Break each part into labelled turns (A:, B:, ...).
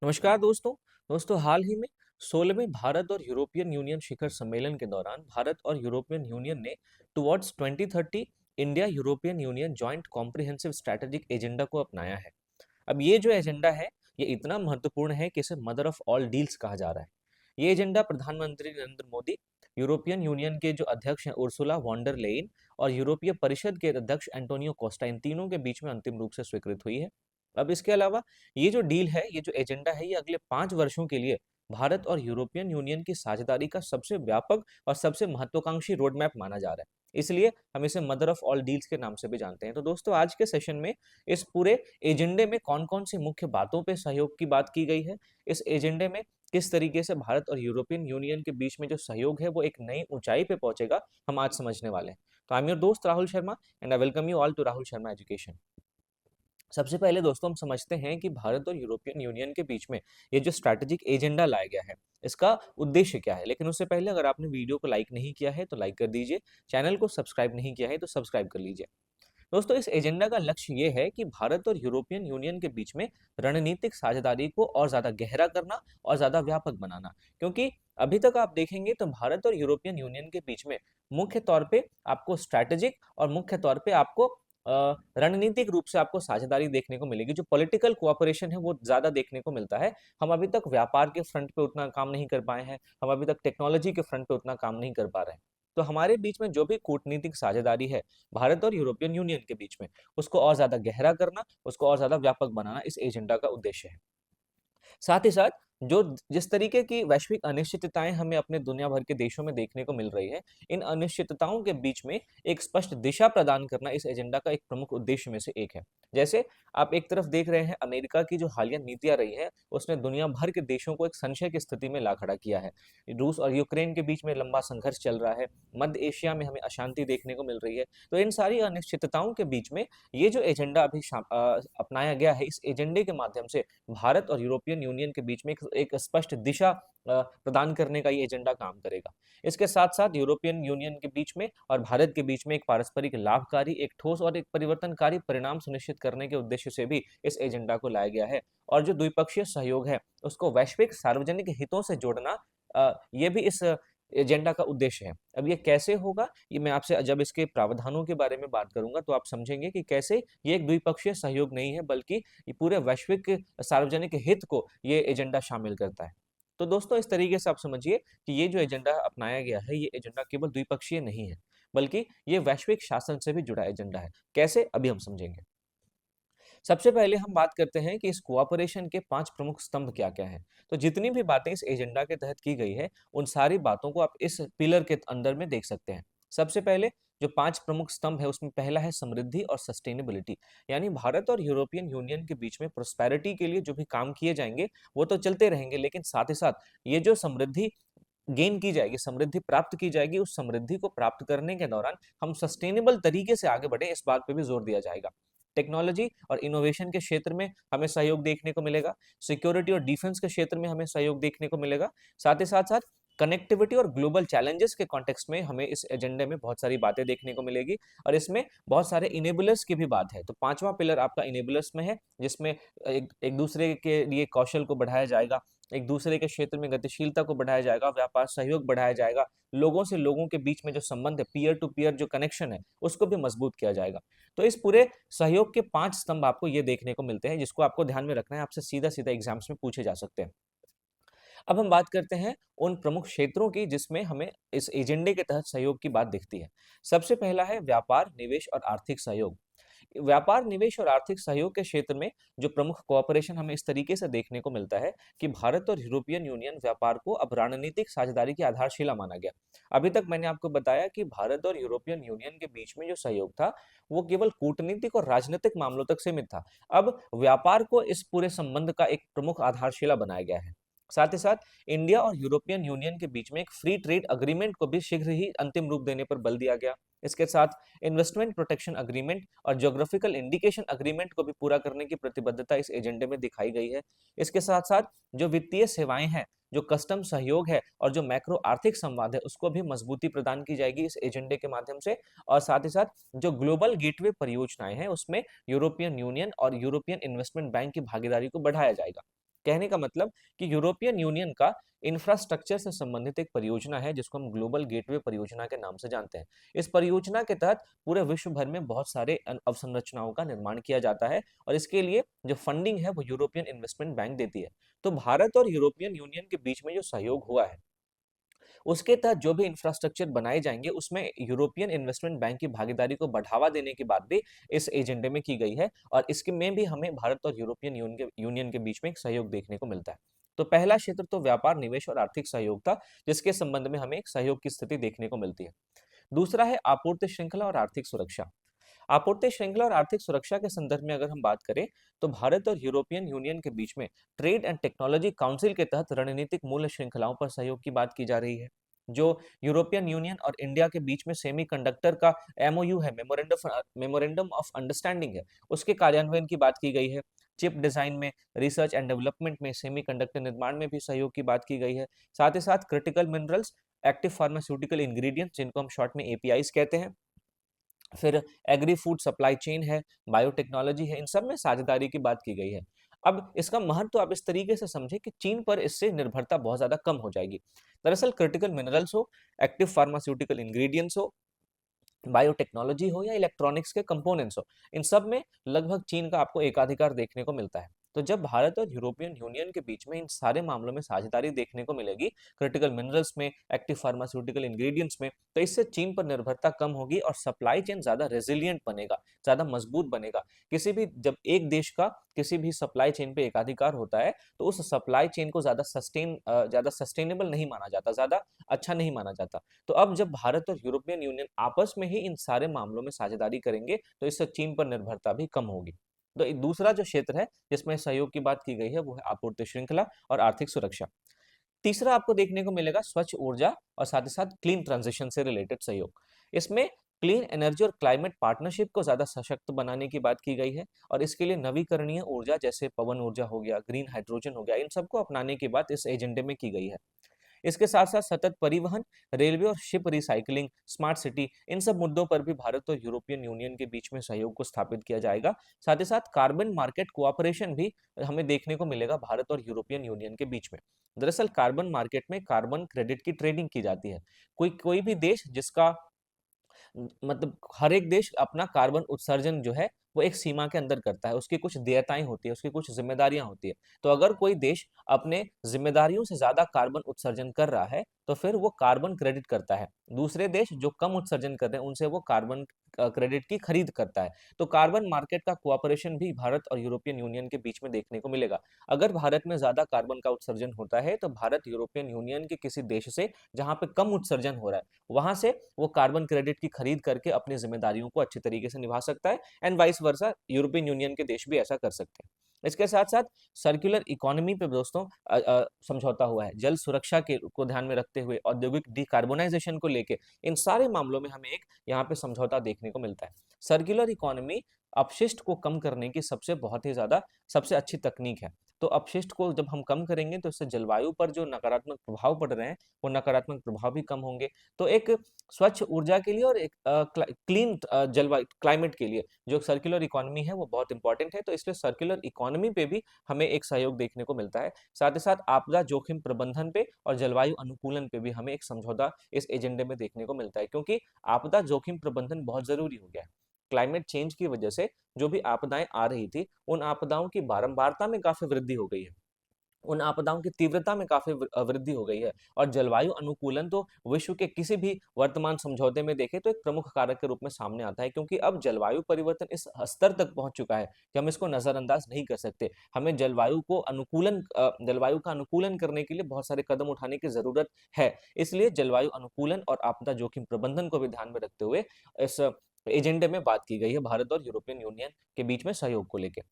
A: नमस्कार दोस्तों हाल ही में 16वें भारत और यूरोपियन यूनियन शिखर सम्मेलन के दौरान भारत और यूरोपियन यूनियन ने towards 2030 India European union joint comprehensive strategic agenda को अपनाया है। अब ये जो एजेंडा है ये इतना महत्वपूर्ण है कि इसे मदर ऑफ ऑल डील्स कहा जा रहा है। ये एजेंडा प्रधानमंत्री नरेंद्र मोदी, यूरोपियन यूनियन के जो अध्यक्ष हैं उर्सुला वॉन्डर लेइन और यूरोपीय परिषद के अध्यक्ष एंटोनियो कोस्टा, इन तीनों के बीच में अंतिम रूप से स्वीकृत हुई है। अब इसके अलावा ये जो डील है, ये जो एजेंडा है, ये अगले 5 वर्षों के लिए भारत और यूरोपियन यूनियन की साझेदारी का सबसे व्यापक और सबसे महत्वाकांक्षी रोड मैप माना जा रहा है। इसलिए हम इसे मदर ऑफ ऑल डील्स के नाम से भी जानते हैं। तो दोस्तों, आज के सेशन में इस पूरे एजेंडे में कौन-कौन सी मुख्य बातों पे सहयोग की बात की गई है, इस एजेंडे में किस तरीके से भारत और यूरोपियन यूनियन के बीच में जो सहयोग है वो एक नई ऊंचाई पे पहुंचेगा, हम आज समझने वाले हैं। तो आई एम योर दोस्त Rahul Sharma and I welcome you all to Rahul Sharma education. सबसे पहले दोस्तों हम समझते हैं कि भारत और यूरोपियन यूनियन के बीच में ये जो स्ट्रैटेजिक एजेंडा लाया गया है, इसका उद्देश्य क्या है। लेकिन उससे पहले अगर आपने वीडियो को लाइक नहीं किया है तो लाइक कर दीजिए, चैनल को सब्सक्राइब नहीं किया है तो सब्सक्राइब कर लीजिए। दोस्तों, इस एजेंडा का लक्ष्य ये है कि भारत और यूरोपियन यूनियन के बीच में रणनीतिक साझेदारी को और ज्यादा गहरा करना और ज्यादा व्यापक बनाना। क्योंकि अभी तक आप देखेंगे तो भारत और यूरोपियन यूनियन के बीच में मुख्य तौर पे आपको स्ट्रैटेजिक और मुख्य तौर पे आपको रणनीतिक रूप से आपको साझेदारी देखने को मिलेगी। जो पॉलिटिकल कोऑपरेशन है वो ज्यादा देखने को मिलता है। हम अभी तक व्यापार के फ्रंट पे उतना काम नहीं कर पाए हैं, हम अभी तक टेक्नोलॉजी के फ्रंट पे उतना काम नहीं कर पा रहे हैं। तो हमारे बीच में जो भी कूटनीतिक साझेदारी है भारत और यूरोपियन यूनियन के बीच में, उसको और ज्यादा गहरा करना, उसको और ज्यादा व्यापक बनाना इस एजेंडा का उद्देश्य है। साथ ही साथ जो जिस तरीके की वैश्विक अनिश्चितताएं हमें अपने दुनिया भर के देशों में देखने को मिल रही है, इन अनिश्चितताओं के बीच में एक स्पष्ट दिशा प्रदान करना इस एजेंडा का एक प्रमुख उद्देश्य में से एक है। जैसे आप एक तरफ देख रहे हैं, अमेरिका की जो हालिया नीतियां रही है उसने दुनिया भर के देशों को एक संशय की स्थिति में ला खड़ा किया है। रूस और यूक्रेन के बीच में लंबा संघर्ष चल रहा है, मध्य एशिया में हमें अशांति देखने को मिल रही है। तो इन सारी अनिश्चितताओं के बीच में ये जो एजेंडा अभी अपनाया गया है, इस एजेंडे के माध्यम से भारत और यूरोपियन यूनियन के बीच में एक स्पष्ट दिशा प्रदान करने का ये एजेंडा काम करेगा। इसके साथ-साथ यूरोपियन यूनियन के बीच में और भारत के बीच में एक पारस्परिक लाभकारी, एक ठोस और एक परिवर्तनकारी परिणाम सुनिश्चित करने के उद्देश्य से भी इस एजेंडा को लाया गया है। और जो द्विपक्षीय सहयोग है, उसको वैश्विक सार्वजनिक हितों से जोड़ना, ये भी इस एजेंडा का उद्देश्य है। अब ये कैसे होगा, ये मैं आपसे जब इसके प्रावधानों के बारे में बात करूँगा तो आप समझेंगे कि कैसे ये एक द्विपक्षीय सहयोग नहीं है, बल्कि ये पूरे वैश्विक सार्वजनिक हित को ये एजेंडा शामिल करता है। तो दोस्तों, इस तरीके से आप समझिए कि ये जो एजेंडा अपनाया गया है, ये एजेंडा केवल द्विपक्षीय नहीं है, बल्कि ये वैश्विक शासन से भी जुड़ा एजेंडा है। कैसे? अभी हम समझेंगे। सबसे पहले हम बात करते हैं कि इस कोऑपरेशन के 5 प्रमुख स्तंभ क्या-क्या हैं। तो जितनी भी बातें इस एजेंडा के तहत की गई है, उन सारी बातों को आप इस पिलर के अंदर में देख सकते हैं। सबसे पहले जो 5 प्रमुख स्तंभ है, उसमें पहला है समृद्धि और सस्टेनेबिलिटी। यानी भारत और यूरोपियन यूनियन के बीच में प्रोस्पेरिटी के लिए जो भी काम किए जाएँगे, वो तो चलते रहेंगे, लेकिन साथ ही साथ ये जो समृद्धि गेन की जाएगी, समृद्धि प्राप्त की जाएगी, उस समृद्धि को प्राप्त करने के दौरान हम सस्टेनेबल तरीके से आगे बढ़े, इस बात पे भी जोर दिया जाएगा। टेक्नोलॉजी और इनोवेशन के क्षेत्र में हमें सहयोग देखने को मिलेगा, सिक्योरिटी और डिफेंस के क्षेत्र में हमें सहयोग देखने को मिलेगा, साथ ही साथ-साथ कनेक्टिविटी और ग्लोबल चैलेंजेस के कॉन्टेक्स्ट में हमें इस एजेंडे में बहुत सारी बातें देखने को मिलेगी और इसमें बहुत सारे इनेबलर्स की भी बात है। तो 5वां पिलर आपका इनेबलर्स में है, जिसमें एक एक दूसरे के लिए कौशल को बढ़ाया जाएगा, एक दूसरे के क्षेत्र में गतिशीलता को बढ़ाया जाएगा, व्यापार सहयोग बढ़ाया जाएगा, लोगों से लोगों के बीच में जो संबंध है, पीयर टू पीयर जो कनेक्शन है, उसको भी मजबूत किया जाएगा। तो इस पूरे सहयोग के 5 स्तंभ आपको ये देखने को मिलते हैं, जिसको आपको ध्यान में रखना है, आपसे सीधा-सीधा एग्ज़ाम्स में पूछे जा सकते हैं। अब हम बात करते हैं उन प्रमुख क्षेत्रों की जिसमें हमें इस एजेंडे के तहत सहयोग की बात दिखती है। सबसे पहला है व्यापार, निवेश और आर्थिक सहयोग। व्यापार, निवेश और आर्थिक सहयोग के क्षेत्र में जो प्रमुख कोऑपरेशन हमें इस तरीके से देखने को मिलता है कि भारत और यूरोपियन यूनियन व्यापार को अब रणनीतिक साझेदारी की आधारशिला माना गया। अभी तक मैंने आपको बताया कि भारत और यूरोपियन यूनियन के बीच में जो सहयोग था, वो केवल कूटनीतिक और राजनीतिक मामलों तक सीमित था। अब व्यापार को इस पूरे संबंध का एक प्रमुख आधारशिला बनाया गया है। साथ ही साथ इंडिया और यूरोपियन यूनियन के बीच में एक फ्री ट्रेड अग्रीमेंट को भी शीघ्र ही अंतिम रूप देने पर बल दिया गया। इसके साथ इन्वेस्टमेंट प्रोटेक्शन अग्रीमेंट और ज्योग्राफिकल इंडिकेशन अग्रीमेंट को भी पूरा करने की प्रतिबद्धता इस एजेंडे में दिखाई गई है। इसके साथ-साथ जो वित्तीय सेवाएं हैं, जो कस्टम सहयोग है और जो मैक्रो आर्थिक संवाद है, उसको भी मजबूती प्रदान की जाएगी इस एजेंडे के माध्यम से। और साथ ही साथ जो ग्लोबल गेटवे परियोजनाएं हैं, उसमें यूरोपियन यूनियन और यूरोपियन इन्वेस्टमेंट बैंक की भागीदारी को बढ़ाया जाएगा। कहने का मतलब कि यूरोपियन यूनियन का इंफ्रास्ट्रक्चर से संबंधित एक परियोजना है जिसको हम ग्लोबल गेटवे परियोजना के नाम से जानते हैं। इस परियोजना के तहत पूरे विश्व भर में बहुत सारे अवसंरचनाओं का निर्माण किया जाता है और इसके लिए जो फंडिंग है वो यूरोपियन इन्वेस्टमेंट बैंक देती है। तो भारत और यूरोपियन यूनियन के बीच में जो सहयोग हुआ है उसके तहत जो भी इंफ्रास्ट्रक्चर बनाए जाएंगे उसमें यूरोपियन इन्वेस्टमेंट बैंक की भागीदारी को बढ़ावा देने की बात भी इस एजेंडे में की गई है और इसके में भी हमें भारत और यूरोपियन यूनियन के बीच में एक सहयोग देखने को मिलता है। तो पहला क्षेत्र तो व्यापार, निवेश और आर्थिक सहयोग था, जिसके संबंध में हमें एक सहयोग की स्थिति देखने को मिलती है। दूसरा है आपूर्ति श्रृंखला और आर्थिक सुरक्षा। आपूर्ति श्रृंखला और आर्थिक सुरक्षा के संदर्भ में अगर हम बात करें तो भारत और यूरोपियन यूनियन के बीच में ट्रेड एंड टेक्नोलॉजी काउंसिल के तहत रणनीतिक मूल्य श्रृंखलाओं पर सहयोग की बात की जा रही है। जो यूरोपियन यूनियन और इंडिया के बीच में सेमीकंडक्टर का एमओयू है, मेमोरेंडम ऑफ अंडरस्टैंडिंग है, उसके कार्यान्वयन की बात की गई है। चिप डिजाइन में, रिसर्च एंड डेवलपमेंट में, सेमीकंडक्टर निर्माण में भी सहयोग की बात की गई है। साथ ही साथ critical minerals, active pharmaceutical ingredients जिनको हम शॉर्ट में एपीआईज कहते हैं, फिर एग्री फूड सप्लाई चेन है, बायोटेक्नोलॉजी है, इन सब में साझेदारी की बात की गई है। अब इसका महत्व तो आप इस तरीके से समझें कि चीन पर इससे निर्भरता बहुत ज्यादा कम हो जाएगी। दरअसल क्रिटिकल मिनरल्स हो, एक्टिव फार्मास्यूटिकल इंग्रेडिएंट्स हो, बायोटेक्नोलॉजी हो या इलेक्ट्रॉनिक्स के कंपोनेंट्स हो, इन सब में लगभग चीन का आपको एकाधिकार देखने को मिलता है। तो जब भारत और यूरोपियन यूनियन के बीच में इन सारे मामलों में साझेदारी देखने को मिलेगी, क्रिटिकल मिनरल्स में, एक्टिव फार्मास्यूटिकल इंग्रेडिएंट्स में, तो इससे चीन पर निर्भरता कम होगी और सप्लाई चेन ज्यादा रेजिलियंट बनेगा, ज्यादा मजबूत बनेगा। किसी भी जब एक देश का किसी भी सप्लाई चेन पे एकाधिकार होता है तो उस सप्लाई चेन को ज्यादा सस्टेनेबल नहीं माना जाता, ज्यादा अच्छा नहीं माना जाता। तो अब जब भारत और यूरोपियन यूनियन आपस में ही इन सारे मामलों में साझेदारी करेंगे तो इससे चीन पर निर्भरता भी कम होगी। तो दूसरा जो क्षेत्र है जिसमें सहयोग की बात की गई है वो है आपूर्ति श्रृंखला और आर्थिक सुरक्षा। तीसरा आपको देखने को मिलेगा स्वच्छ ऊर्जा और साथ ही साथ क्लीन ट्रांजिशन से रिलेटेड सहयोग। इसमें क्लीन एनर्जी और क्लाइमेट पार्टनरशिप को ज्यादा सशक्त बनाने की बात की गई है और इसके लिए नवीकरणीय ऊर्जा जैसे पवन ऊर्जा हो गया, ग्रीन हाइड्रोजन हो गया, इन सबको अपनाने की बात इस एजेंडे में की गई है। इसके साथ साथ सतत परिवहन, रेलवे और शिप रिसाइकलिंग, स्मार्ट सिटी, इन सब मुद्दों पर भी भारत और यूरोपियन यूनियन के बीच में सहयोग को स्थापित किया जाएगा। साथ ही साथ कार्बन मार्केट कोऑपरेशन भी हमें देखने को मिलेगा भारत और यूरोपियन यूनियन के बीच में। दरअसल कार्बन मार्केट में कार्बन क्रेडिट की ट्रेडिंग की जाती है। कोई कोई भी देश जिसका मतलब हर एक देश अपना कार्बन उत्सर्जन जो है वो एक सीमा के अंदर करता है, उसकी कुछ देयताएं होती है, उसकी कुछ जिम्मेदारियां होती है। तो अगर कोई देश अपने जिम्मेदारियों से ज्यादा कार्बन उत्सर्जन कर रहा है तो फिर वो कार्बन क्रेडिट करता है। दूसरे देश जो कम उत्सर्जन कर रहे हैं उनसे वो कार्बन क्रेडिट की खरीद करता है। तो कार्बन मार्केट का कोऑपरेशन भी भारत और यूरोपियन यूनियन के बीच में देखने को मिलेगा। अगर भारत में ज्यादा कार्बन का उत्सर्जन होता है तो भारत यूरोपियन यूनियन के किसी देश से जहां पे कम उत्सर्जन हो रहा है वहां से वो कार्बन क्रेडिट की खरीद करके अपनी जिम्मेदारियों को अच्छी तरीके से निभा सकता है and vice versa European union के देश भी ऐसा कर सकते हैं। इसके साथ साथ सर्कुलर इकोनॉमी पे दोस्तों समझौता हुआ है। जल सुरक्षा के को ध्यान में रखते हुए औद्योगिक डिकार्बोनाइजेशन को लेके इन सारे मामलों में हमें एक यहाँ पे समझौता देखने को मिलता है। सर्कुलर इकोनॉमी अपशिष्ट को कम करने की बहुत ही ज्यादा सबसे अच्छी तकनीक है। तो अपशिष्ट को जब हम कम करेंगे तो इससे जलवायु पर जो नकारात्मक प्रभाव पड़ रहे हैं वो नकारात्मक प्रभाव भी कम होंगे। तो एक स्वच्छ ऊर्जा के लिए और एक क्लीन जलवायु क्लाइमेट के लिए जो सर्कुलर इकोनॉमी है वो बहुत इंपॉर्टेंट है। तो इसलिए सर्कुलर इकोनॉमी पे भी हमें एक सहयोग देखने को मिलता है। साथ ही साथ आपदा जोखिम प्रबंधन पे और जलवायु अनुकूलन पे भी हमें एक समझौता इस एजेंडे में देखने को मिलता है, क्योंकि आपदा जोखिम प्रबंधन बहुत जरूरी हो गया है। क्लाइमेट चेंज की वजह से जो भी आपदाएं आ रही थी उन आपदाओं की बारंबारता में काफी वृद्धि हो गई है, उन आपदाओं की तीव्रता में काफी वृद्धि हो गई है। और जलवायु अनुकूलन तो विश्व के किसी भी वर्तमान समझौते में देखें तो एक प्रमुख कारक के रूप में सामने आता है, क्योंकि अब जलवायु परिवर्तन इस स्तर तक पहुंच चुका है कि हम इसको नजरअंदाज नहीं कर सकते। हमें जलवायु का अनुकूलन करने के लिए बहुत सारे कदम उठाने की जरूरत है। इसलिए जलवायु अनुकूलन और आपदा जोखिम प्रबंधन को भी ध्यान में रखते हुए इस एजेंडे में बात की गई है भारत और यूरोपियन यूनियन के बीच में सहयोग को लेकर।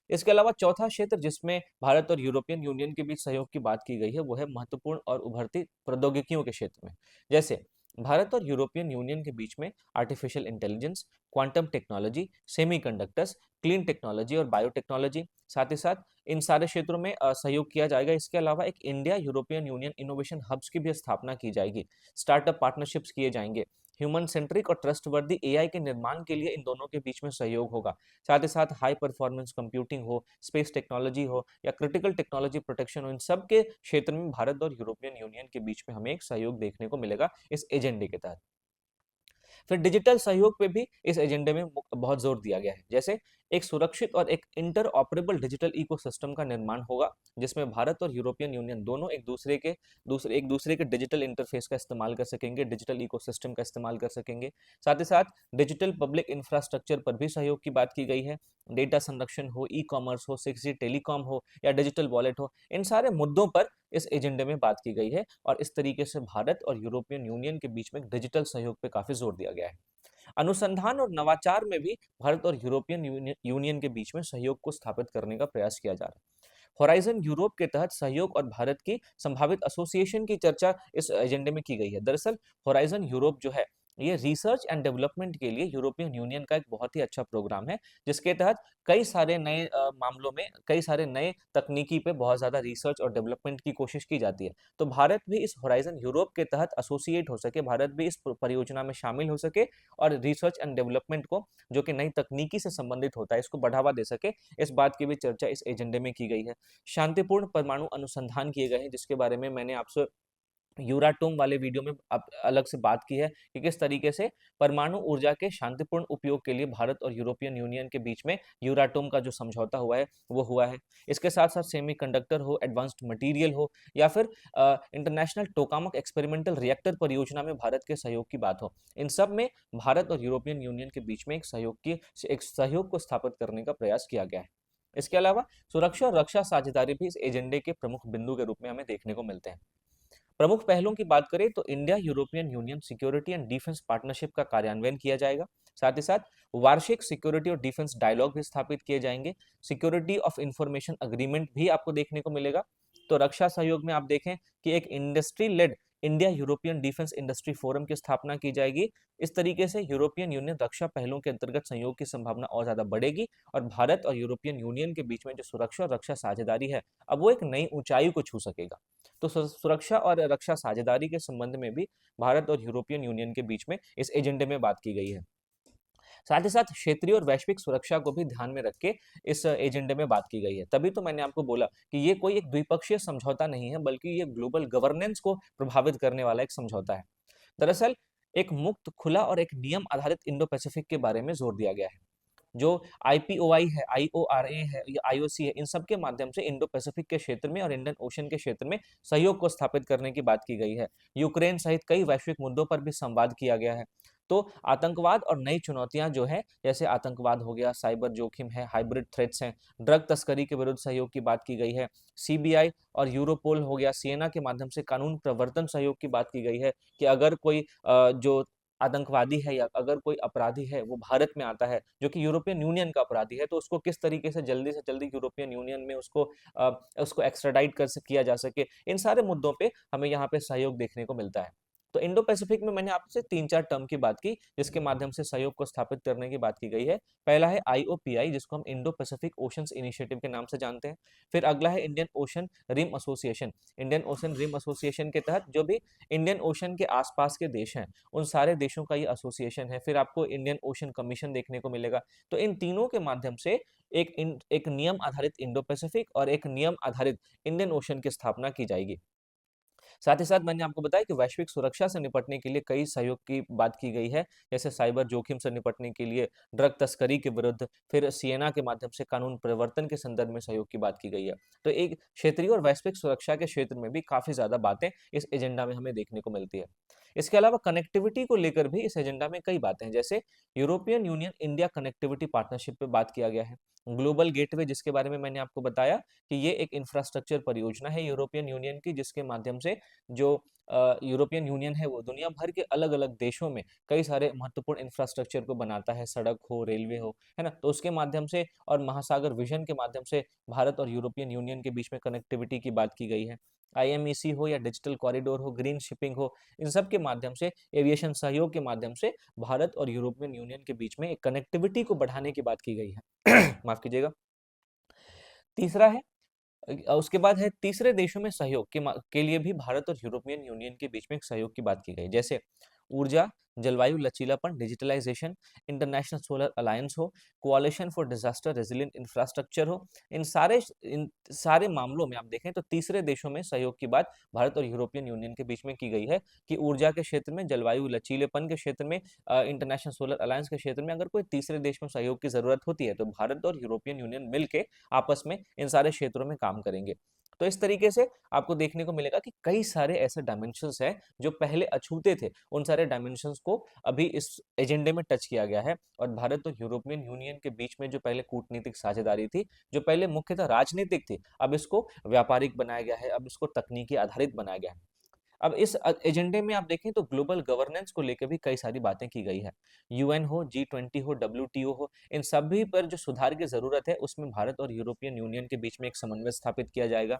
A: इसके अलावा चौथा क्षेत्र जिसमें भारत और यूरोपियन यूनियन के बीच सहयोग की बात की गई है वो है महत्वपूर्ण और उभरती प्रौद्योगिकियों के क्षेत्र में। जैसे भारत और यूरोपियन यूनियन के बीच में artificial intelligence, quantum technology, semiconductors, clean technology और बायोटेक्नोलॉजी, साथ ही साथ इन सारे क्षेत्रों में सहयोग किया जाएगा। इसके अलावा एक India European Union innovation hubs की भी स्थापना की जाएगी, स्टार्टअप पार्टनरशिप्स किए जाएंगे, ह्यूमन सेंट्रिक और ट्रस्टवर्दी एआई के निर्माण के लिए इन दोनों के बीच में सहयोग होगा। साथ ही साथ हाई परफॉर्मेंस कंप्यूटिंग हो, स्पेस टेक्नोलॉजी हो या क्रिटिकल टेक्नोलॉजी प्रोटेक्शन हो, इन सब के क्षेत्र में भारत और यूरोपियन यूनियन के बीच में हमें एक सहयोग देखने को मिलेगा इस एजेंडे के तहत। फिर डिजिटल सहयोग पे भी इस एजेंडे में बहुत जोर दिया गया है। जैसे एक सुरक्षित और एक इंटर ऑपरेबल डिजिटल इकोसिस्टम का निर्माण होगा, जिसमें भारत और यूरोपियन यूनियन दोनों एक दूसरे के डिजिटल इंटरफेस का इस्तेमाल कर सकेंगे, डिजिटल इकोसिस्टम का इस्तेमाल कर सकेंगे। साथ ही साथ डिजिटल पब्लिक इंफ्रास्ट्रक्चर पर भी सहयोग की बात की गई है। डेटा संरक्षण हो, ई कॉमर्स हो, 6G टेलीकॉम हो या डिजिटल वॉलेट हो, इन सारे मुद्दों पर इस एजेंडे में बात की गई है और इस तरीके से भारत और यूरोपियन यूनियन के बीच में डिजिटल सहयोग पे काफी जोर दिया गया है। अनुसंधान और नवाचार में भी भारत और यूरोपियन यूनियन के बीच में सहयोग को स्थापित करने का प्रयास किया जा रहा है। होराइजन यूरोप के तहत सहयोग और भारत की संभावित एसोसिएशन की चर्चा इस एजेंडे में की गई है। दरअसल होराइजन यूरोप जो है, ये रिसर्च एंड डेवलपमेंट के लिए यूरोपियन यूनियन का एक बहुत ही अच्छा प्रोग्राम है, जिसके तहत कई सारे नए मामलों में कई सारे नए तकनीकी पे बहुत ज़्यादा रिसर्च और डेवलपमेंट की कोशिश की जाती है। तो भारत भी इस होराइजन यूरोप के तहत एसोसिएट हो सके, भारत भी इस परियोजना में शामिल हो सके और रिसर्च एंड डेवलपमेंट को, जो कि नई तकनीकी से संबंधित होता है, इसको बढ़ावा दे सके, इस बात की भी चर्चा इस एजेंडे में की गई है। शांतिपूर्ण परमाणु अनुसंधान किए गए हैं, जिसके बारे में मैंने आपसे यूराटोम वाले वीडियो में अलग से बात की है कि किस तरीके से परमाणु ऊर्जा के शांतिपूर्ण उपयोग के लिए भारत और यूरोपियन यूनियन के बीच में यूराटोम का जो समझौता हुआ है वो हुआ है। इसके साथ साथ सेमीकंडक्टर हो, एडवांस्ड मटेरियल हो या फिर इंटरनेशनल टोकामक एक्सपेरिमेंटल रिएक्टर परियोजना में भारत के सहयोग की बात हो, इन सब में भारत और यूरोपियन यूनियन के बीच में एक सहयोग को स्थापित करने का प्रयास किया गया है। इसके अलावा सुरक्षा और रक्षा साझेदारी भी इस एजेंडे के प्रमुख बिंदु के रूप में हमें देखने को मिलते हैं। प्रमुख पहलों की बात करें तो India European union security and defence partnership का कार्यान्वयन किया जाएगा। साथ ही साथ वार्षिक सिक्योरिटी और डिफेंस डायलॉग भी स्थापित किए जाएंगे। सिक्योरिटी ऑफ इंफॉर्मेशन अग्रीमेंट भी आपको देखने को मिलेगा। तो रक्षा सहयोग में आप देखें कि एक industry led India European defence industry forum की स्थापना की जाएगी। इस तरीके से यूरोपियन यूनियन रक्षा पहलों के अंतर्गत सहयोग की संभावना और ज्यादा बढ़ेगी और भारत और यूरोपियन यूनियन के बीच में जो सुरक्षा और रक्षा साझेदारी है, अब वो एक नई ऊंचाई को छू सकेगा। तो सुरक्षा और रक्षा साझेदारी के संबंध में भी भारत और यूरोपियन यूनियन के बीच में इस एजेंडे में बात की गई है। साथ ही साथ क्षेत्रीय और वैश्विक सुरक्षा को भी ध्यान में रख के इस एजेंडे में बात की गई है। तभी तो मैंने आपको बोला कि ये कोई एक द्विपक्षीय समझौता नहीं है, बल्कि ये ग्लोबल गवर्नेंस को प्रभावित करने वाला एक समझौता है। दरअसल एक मुक्त, खुला और एक नियम आधारित इंडो पैसिफिक के बारे में जोर दिया गया है। जो IPOI है, IORA है या IOC है, इन सब के माध्यम से इंडो पैसिफिक के क्षेत्र में और इंडियन ओशन के क्षेत्र में सहयोग को स्थापित करने की बात की गई है। यूक्रेन सहित कई वैश्विक मुद्दों पर भी संवाद किया गया है। तो आतंकवाद और नई चुनौतियां जो है, जैसे आतंकवाद हो गया, साइबर जोखिम है, हाइब्रिड थ्रेट्स हैं, ड्रग तस्करी के विरुद्ध सहयोग की बात की गई है। CBI और यूरोपोल हो गया, सिएना के माध्यम से कानून प्रवर्तन सहयोग की बात की गई है कि अगर कोई जो आतंकवादी है या अगर कोई अपराधी है वो भारत में आता है, जो कि यूरोपियन यूनियन का अपराधी है, तो उसको किस तरीके से जल्दी यूरोपियन यूनियन में उसको एक्स्ट्राडाइट किया जा सके, इन सारे मुद्दों पे हमें यहाँ पे सहयोग देखने को मिलता है। तो इंडो पैसिफिक में मैंने आपसे 3-4 टर्म की बात की, जिसके माध्यम से सहयोग को स्थापित करने की बात की गई है। पहला है IOPI, जिसको हम इंडो पैसिफिक ओशंस इनिशिएटिव के नाम से जानते हैं। फिर अगला है Indian Ocean Rim Association. Indian Ocean Rim Association के तहत जो भी इंडियन ओशन के आसपास के देश हैं, उन सारे देशों का ये एसोसिएशन है। फिर आपको इंडियन ओशन कमीशन देखने को मिलेगा। तो इन तीनों के माध्यम से एक नियम आधारित इंडो पैसिफिक और एक नियम आधारित इंडियन ओशन की स्थापना की जाएगी। साथ ही साथ मैंने आपको बताया कि वैश्विक सुरक्षा से निपटने के लिए कई सहयोग की बात की गई है, जैसे साइबर जोखिम से निपटने के लिए, ड्रग तस्करी के विरुद्ध, फिर सिएना के माध्यम से कानून परिवर्तन के संदर्भ में सहयोग की बात की गई है। तो एक क्षेत्रीय और वैश्विक सुरक्षा के क्षेत्र में भी काफी ज्यादा बातें इस एजेंडा में हमें देखने को मिलती है। इसके अलावा कनेक्टिविटी को लेकर भी इस एजेंडा में कई बातें हैं, जैसे European union India connectivity partnership पे बात किया गया है। ग्लोबल गेटवे, जिसके बारे में मैंने आपको बताया कि ये एक इंफ्रास्ट्रक्चर परियोजना है यूरोपियन यूनियन की, जिसके माध्यम से जो यूरोपियन यूनियन है वो दुनिया भर के अलग-अलग देशों में कई सारे महत्वपूर्ण इंफ्रास्ट्रक्चर को बनाता है, सड़क हो, रेलवे हो, है ना? तो उसके माध्यम से और महासागर विजन के माध्यम से भारत और यूरोपियन यूनियन के बीच में कनेक्टिविटी की बात की गई है। IMEC हो या डिजिटल कॉरिडोर हो, ग्रीन शिपिंग हो, इन सब के माध्यम से, एविएशन सहयोग के माध्यम से भारत और यूरोपियन यूनियन के बीच में एक कनेक्टिविटी को बढ़ाने की बात की गई है। माफ कीजिएगा। तीसरा है उसके बाद है तीसरे देशों में सहयोग के लिए भी भारत और यूरोपियन यूनियन के बीच में एक सहयोग की बात की गई। जैसे ऊर्जा, जलवायु लचीलापन, डिजिटलाइजेशन, इंटरनेशनल सोलर अलायंस हो, कोalition फॉर डिजास्टर रेजिलिएंट इंफ्रास्ट्रक्चर हो, इन सारे मामलों में आप देखें तो तीसरे देशों में सहयोग की बात भारत और यूरोपियन यूनियन के बीच में की गई है कि ऊर्जा के क्षेत्र में, जलवायु लचीलेपन के क्षेत्र में, इंटरनेशनल सोलर अलायंस के क्षेत्र में अगर कोई तीसरे देश में सहयोग की जरूरत होती है तो भारत और यूरोपियन यूनियन मिलकर आपस में इन सारे क्षेत्रों में काम करेंगे। तो इस तरीके से आपको देखने को मिलेगा कि कई सारे ऐसे डायमेंशंस हैं जो पहले अछूते थे, उन सारे डायमेंशंस को अभी इस एजेंडे में टच किया गया है और भारत और यूरोपियन यूनियन के बीच में जो पहले कूटनीतिक साझेदारी थी, जो पहले मुख्यतः राजनीतिक थी, अब इसको व्यापारिक बनाया गया है, अब इसको तकनीकी आधारित बनाया गया है। अब इस एजेंडे में आप देखें तो ग्लोबल गवर्नेंस को लेकर भी कई सारी बातें की गई है। यूएन हो, जी20 हो, डब्ल्यूटीओ हो, इन सभी पर जो सुधार की जरूरत है उसमें भारत और यूरोपियन यूनियन के बीच में एक समन्वय स्थापित किया जाएगा।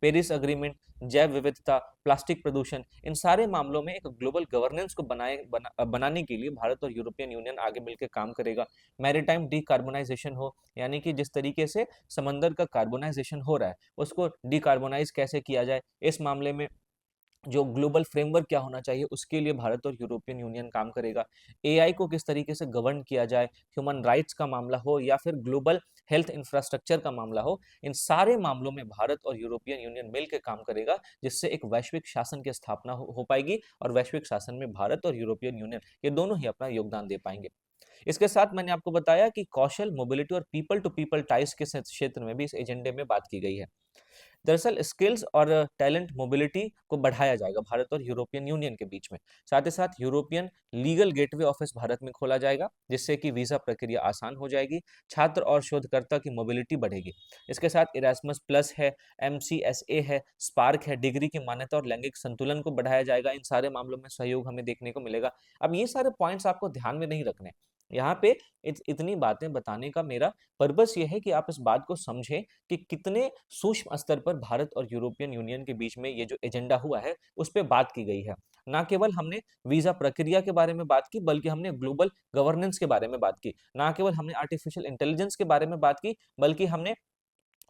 A: पेरिस अग्रीमेंट, जैव विविधता, प्लास्टिक प्रदूषण, इन सारे मामलों में एक ग्लोबल गवर्नेंस को बनाने के लिए भारत और यूरोपियन यूनियन आगे मिलकर काम करेगा। मैरीटाइम डीकार्बोनाइजेशन हो, यानी कि जिस तरीके से समंदर का कार्बोनाइजेशन हो रहा है उसको डीकार्बोनाइज कैसे किया जाए, इस मामले में जो ग्लोबल फ्रेमवर्क क्या होना चाहिए उसके लिए भारत और यूरोपियन यूनियन काम करेगा। एआई को किस तरीके से गवर्न किया जाए, ह्यूमन राइट्स का मामला हो या फिर ग्लोबल हेल्थ इंफ्रास्ट्रक्चर का मामला हो, इन सारे मामलों में भारत और यूरोपियन यूनियन मिलकर काम करेगा, जिससे एक वैश्विक शासन की स्थापना हो पाएगी और वैश्विक शासन में भारत और यूरोपियन यूनियन ये दोनों ही अपना योगदान दे पाएंगे। इसके साथ मैंने आपको बताया कि कौशल, मोबिलिटी और पीपल टू पीपल टाइज के क्षेत्र में भी इस एजेंडे में बात की गई है। दरअसल स्किल्स और टैलेंट मोबिलिटी को बढ़ाया जाएगा भारत और यूरोपियन यूनियन के बीच में। साथ ही साथ European legal gateway office Bharat में खोला जाएगा, जिससे कि वीजा प्रक्रिया आसान हो जाएगी, छात्र और शोधकर्ता की मोबिलिटी बढ़ेगी। इसके साथ इरास्मस प्लस है, MCSA है, स्पार्क है, डिग्री की मान्यता और लैंगिक संतुलन को बढ़ाया जाएगा। इन सारे मामलों में सहयोग हमें देखने को मिलेगा। अब ये सारे पॉइंट्स आपको ध्यान में नहीं रखने, यहाँ पे इतनी बातें बताने का मेरा पर्पस ये है कि आप इस बात को समझें कि कितने सूक्ष्म स्तर पर भारत और यूरोपियन यूनियन के बीच में ये जो एजेंडा हुआ है उस पे बात की गई है। ना केवल हमने वीजा प्रक्रिया के बारे में बात की, बल्कि हमने ग्लोबल गवर्नेंस के बारे में बात की। ना केवल हमने आर्टिफिशियल इंटेलिजेंस के बारे में बात की, बल्कि हमने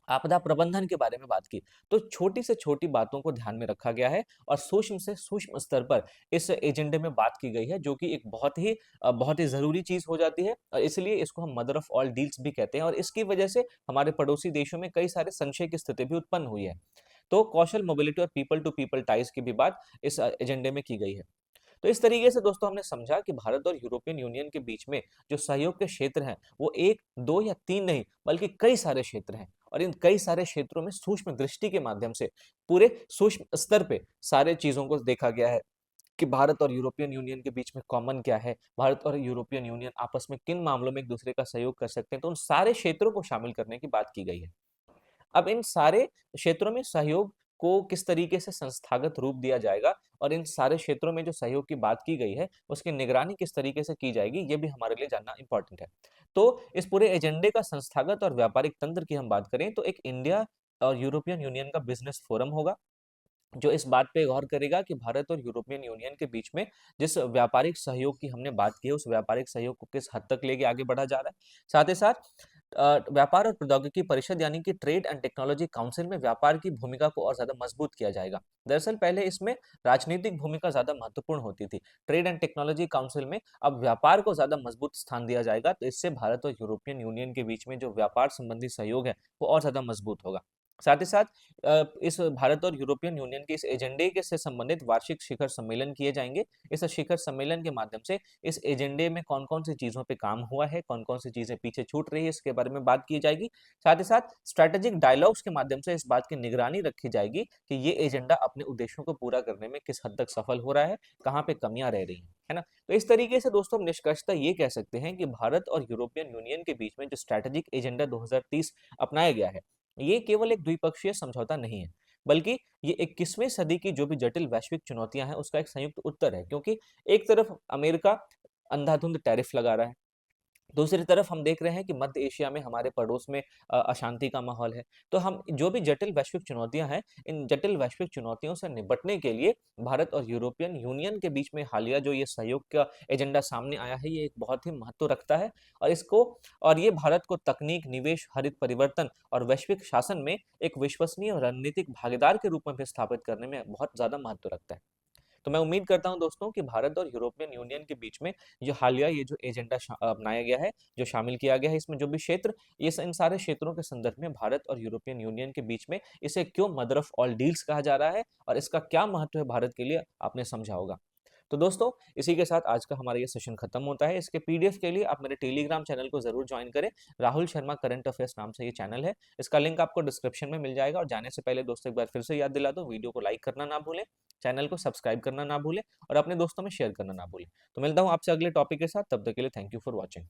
A: आपदा प्रबंधन के बारे में बात की। तो छोटी से छोटी बातों को ध्यान में रखा गया है और सूक्ष्म से सूक्ष्म स्तर पर इस एजेंडे में बात की गई है, जो कि एक बहुत ही ज़रूरी चीज़ हो जाती है और इसलिए इसको हम मदर ऑफ ऑल डील्स भी कहते हैं और इसकी वजह से हमारे पड़ोसी देशों में कई सारे संशय की स्थिति भी उत्पन्न हुई है। तो कौशल, मोबिलिटी और पीपल टू पीपल टाइज की भी बात इस एजेंडे में की गई है। तो इस तरीके से दोस्तों हमने समझा कि भारत और यूरोपियन यूनियन के बीच में जो सहयोग के क्षेत्र हैं वो 1, 2 या 3 नहीं, बल्कि कई सारे क्षेत्र हैं और इन कई सारे क्षेत्रों में सूक्ष्म दृष्टि के माध्यम से पूरे सूक्ष्म स्तर पे सारे चीजों को देखा गया है कि भारत और यूरोपियन यूनियन के बीच में कॉमन क्या है, भारत और यूरोपियन यूनियन आपस में किन मामलों में एक दूसरे का सहयोग कर सकते हैं, तो उन सारे क्षेत्रों को शामिल करने की बात की गई है। अब इन सारे क्षेत्रों में सहयोग को किस तरीके से संस्थागत रूप दिया जाएगा और इन सारे क्षेत्रों में जो सहयोग की बात की गई है उसकी निगरानी किस तरीके से की जाएगी, ये भी हमारे लिए जानना इंपॉर्टेंट है। तो इस पूरे एजेंडे का संस्थागत और व्यापारिक तंत्र की हम बात करें तो एक इंडिया और यूरोपियन यूनियन का बिजनेस फोरम होगा, जो इस बात पे गौर करेगा कि भारत और यूरोपियन यूनियन के बीच में जिस व्यापारिक सहयोग की हमने बात की है उस व्यापारिक सहयोग को किस हद तक लेके आगे बढ़ा जा रहा है। साथ ही साथ व्यापार और प्रौद्योगिकी परिषद यानी कि ट्रेड एंड टेक्नोलॉजी काउंसिल में व्यापार की भूमिका को और ज्यादा मजबूत किया जाएगा। दरअसल पहले इसमें राजनीतिक भूमिका ज्यादा महत्वपूर्ण होती थी, ट्रेड एंड टेक्नोलॉजी काउंसिल में अब व्यापार को ज्यादा मजबूत स्थान दिया जाएगा, तो इससे भारत और यूरोपियन यूनियन के बीच में जो व्यापार संबंधी सहयोग है वो और ज्यादा मजबूत होगा। साथ ही साथ इस भारत और यूरोपियन यूनियन के इस एजेंडे के से संबंधित वार्षिक शिखर सम्मेलन किए जाएंगे। इस शिखर सम्मेलन के माध्यम से इस एजेंडे में कौन-कौन सी चीज़ों पे काम हुआ है, कौन-कौन सी चीज़ें पीछे छूट रही है, इसके बारे में बात की जाएगी। साथ ही साथ स्ट्रैटेजिक डायलॉग्स के माध्यम से इस बात की निगरानी रखी जाएगी कि ये एजेंडा अपने उद्देश्यों को पूरा करने में किस हद तक सफल हो रहा है, कहाँ पे कमियाँ रह रही हैं, है ना? तो इस तरीके से दोस्तों हम निष्कर्षतः ये कह सकते हैं कि भारत और यूरोपियन यूनियन के बीच में जो स्ट्रैटेजिक एजेंडा 2030 अपनाया गया है, ये केवल एक द्विपक्षीय समझौता नहीं है, बल्कि ये 21वीं सदी की जो भी जटिल वैश्विक चुनौतियां हैं उसका एक संयुक्त उत्तर है, क्योंकि एक तरफ अमेरिका अंधाधुंध टैरिफ लगा रहा है, दूसरी तरफ हम देख रहे हैं कि मध्य एशिया में हमारे पड़ोस में अशांति का माहौल है। तो हम जो भी जटिल वैश्विक चुनौतियां हैं, इन जटिल वैश्विक चुनौतियों से निपटने के लिए भारत और यूरोपियन यूनियन के बीच में हालिया जो ये सहयोग का एजेंडा सामने आया है, ये एक बहुत ही महत्व रखता है और इसको और ये भारत को तकनीक, निवेश, हरित परिवर्तन और वैश्विक शासन में एक विश्वसनीय और रणनीतिक भागीदार के रूप में भी स्थापित करने में बहुत ज़्यादा महत्व रखता है। तो मैं उम्मीद करता हूँ दोस्तों कि भारत और यूरोपियन यूनियन के बीच में जो हालिया ये जो एजेंडा अपनाया गया है, जो शामिल किया गया है, इसमें जो भी क्षेत्र, इन सारे क्षेत्रों के संदर्भ में भारत और यूरोपियन यूनियन के बीच में इसे क्यों मदर ऑफ ऑल डील्स कहा जा रहा है और इसका क्या महत्व है भारत के लिए, आपने समझा होगा। तो दोस्तों, इसी के साथ आज का हमारा ये सेशन खत्म होता है। इसके पीडीएफ के लिए आप मेरे टेलीग्राम चैनल को जरूर ज्वाइन करें। राहुल शर्मा करंट अफेयर्स नाम से ये चैनल है। इसका लिंक आपको डिस्क्रिप्शन में मिल जाएगा। और जाने से पहले दोस्तों एक बार फिर से याद दिला दो, वीडियो को लाइक करना ना भूलें, चैनल को सब्सक्राइब करना ना भूलें और अपने दोस्तों में शेयर करना ना भूलें। तो मिलता हूँ आपसे अगले टॉपिक के साथ, तब तक के लिए थैंक यू फॉर वॉचिंग।